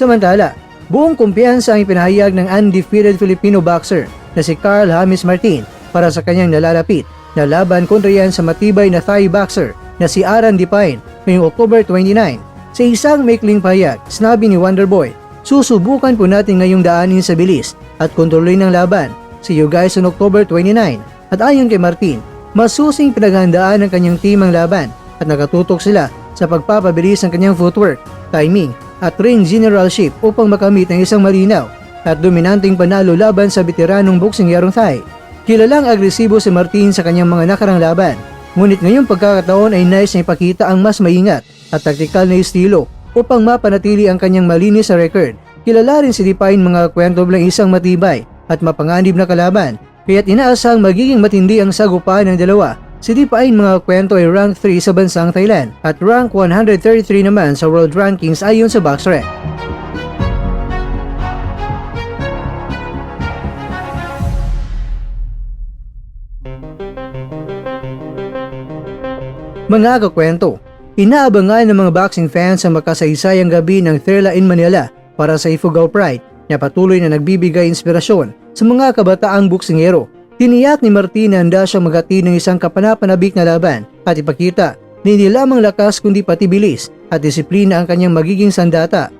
Samantala, buong kumpiyansa ang ipinahayag ng undefeated Filipino boxer na si Carl James Martin para sa kanyang nalalapit na laban kontra yan sa matibay na Thai boxer na si Aran Dipine ngayong October 29. Sa isang maikling pahayag, sinabi ni Wonderboy, "Susubukan po natin ngayong daanin sa bilis at kontrolin ng laban. See you guys on October 29. At ayon kay Martin, masusing pinaghandaan ng kanyang team ang laban at nakatutok sila sa pagpapabilis ng kanyang footwork, timing at ring generalship upang makamit ng isang malinaw at dominanteng panalo laban sa veteranong boksinggerong Thai. Kilalang agresibo si Martin sa kanyang mga nakarang laban, ngunit ngayong pagkakataon ay nais na ipakita ang mas maingat at taktikal na estilo upang mapanatili ang kanyang malinis na record. Kilala rin si Dipine mga kwento bilang isang matibay at mapanganib na kalaban, kaya't inaasahang magiging matindi ang sagupaan ng dalawa. Si Dipine mga kwento ay rank 3 sa bansang Thailand at rank 133 naman sa world rankings ayon sa BoxRec. Mga kakwento, inaabangan ng mga boxing fans ang makasaysayang gabi ng Thrilla in Manila para sa Ifugao Pride na patuloy na nagbibigay inspirasyon sa mga kabataang boksingero. Tiniyak ni Martin na handa siyang maghatid ng isang kapanapanabik na laban at ipakita na hindi lamang lakas kundi pati bilis at disiplina ang kanyang magiging sandata.